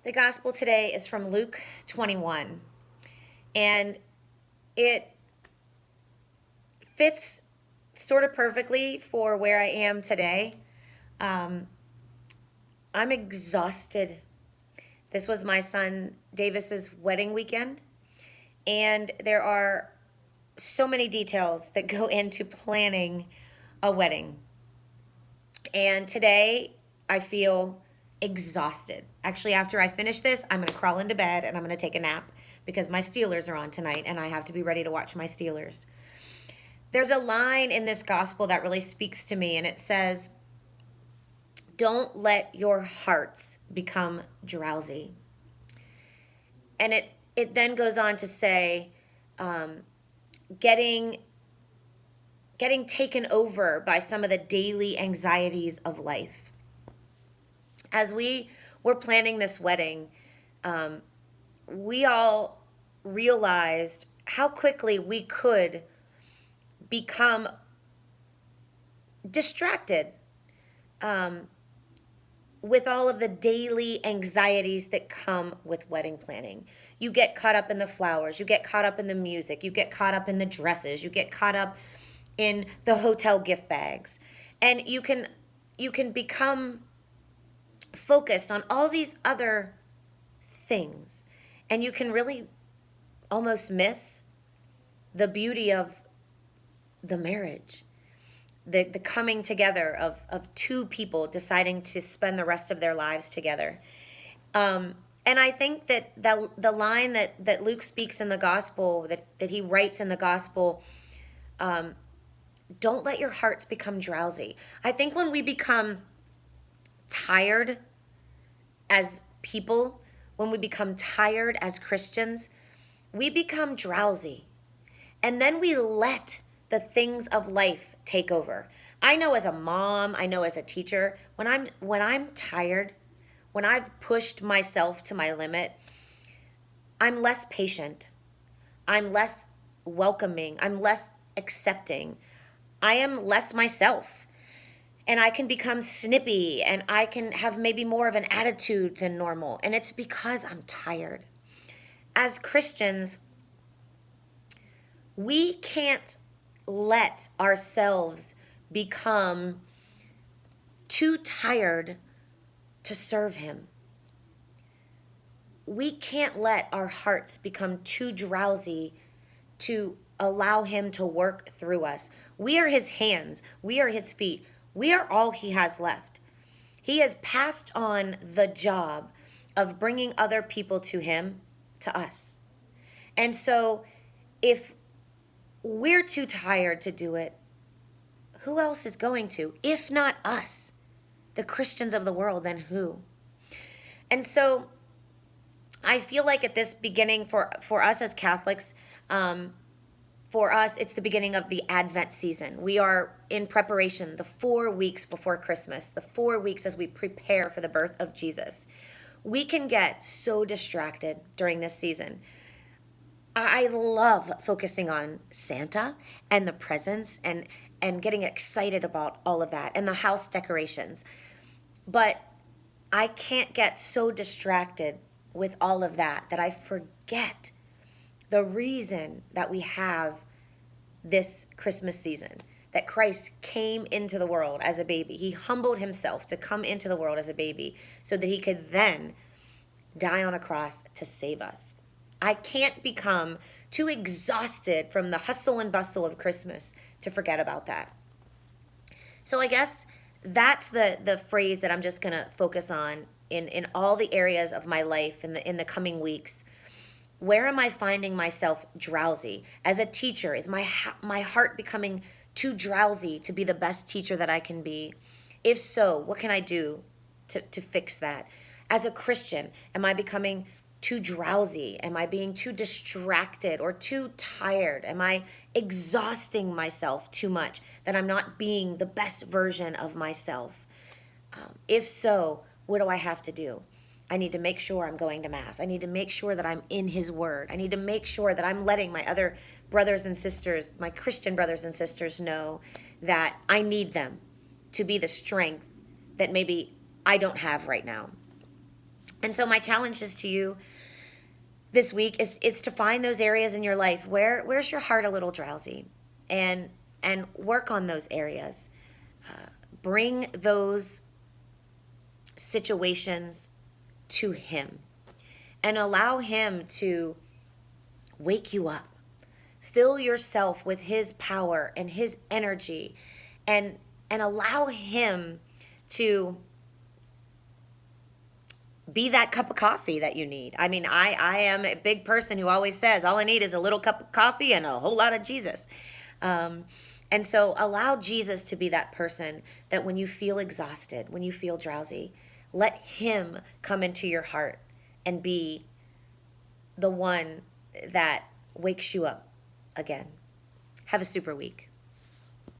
The gospel today is from Luke 21, and it fits sort of perfectly for where I am today. Um, I'm exhausted. This was my son Davis's wedding weekend, and there are so many details that go into planning a wedding. And today I feel exhausted. Actually, after I finish this, I'm going to crawl into bed and I'm going to take a nap because my Steelers are on tonight and I have to be ready to watch my Steelers. There's a line in this gospel that really speaks to me, and it says, "Don't let your hearts become drowsy." And it then goes on to say, um, getting taken over by some of the daily anxieties of life. As we were planning this wedding, we all realized how quickly we could become distracted with all of the daily anxieties that come with wedding planning. You get caught up in the flowers, you get caught up in the music, you get caught up in the dresses, you get caught up in the hotel gift bags. And you can become focused on all these other things, and you can really almost miss the beauty of the marriage, the coming together of two people deciding to spend the rest of their lives together. And I think that the line that Luke speaks in the gospel, that he writes in the gospel, don't let your hearts become drowsy. I think when we become tired as people, when we become tired as Christians, we become drowsy. And then we let the things of life take over. I know as a mom, I know as a teacher, when I'm tired, when I've pushed myself to my limit, I'm less patient. I'm less welcoming. I'm less accepting. I am less myself. And I can become snippy, and I can have maybe more of an attitude than normal. And it's because I'm tired. As Christians, we can't let ourselves become too tired to serve him. We can't let our hearts become too drowsy to allow him to work through us. We are his hands. We are his feet. We are all he has left. He has passed on the job of bringing other people to him, to us. And so if we're too tired to do it, who else is going to? If not us, the Christians of the world, then who? And so I feel like at this beginning for us as Catholics, for us, it's the beginning of the Advent season. We are in preparation, the 4 weeks before Christmas, the 4 weeks as we prepare for the birth of Jesus. We can get so distracted during this season. I love focusing on Santa and the presents and getting excited about all of that and the house decorations. But I can't get so distracted with all of that I forget the reason that we have this Christmas season, that Christ came into the world as a baby. He humbled himself to come into the world as a baby so that he could then die on a cross to save us. I can't become too exhausted from the hustle and bustle of Christmas to forget about that. So I guess that's the phrase that I'm just going to focus on in all the areas of my life in the coming weeks. Where am I finding myself drowsy? As a teacher, is my heart becoming too drowsy to be the best teacher that I can be? If so, what can I do to fix that? As a Christian, am I becoming too drowsy? Am I being too distracted or too tired? Am I exhausting myself too much that I'm not being the best version of myself? If so, what do I have to do? I need to make sure I'm going to Mass. I need to make sure that I'm in His Word. I need to make sure that I'm letting my other brothers and sisters, my Christian brothers and sisters, know that I need them to be the strength that maybe I don't have right now. And so my challenge is to you this week is to find those areas in your life where's your heart a little drowsy, and work on those areas. Bring those situations to him and allow him to wake you up. Fill yourself with his power and his energy, and allow him to be that cup of coffee that you need. I mean, I am a big person who always says all I need is a little cup of coffee and a whole lot of Jesus. And so allow Jesus to be that person that when you feel exhausted, when you feel drowsy, let him come into your heart and be the one that wakes you up again. Have a super week.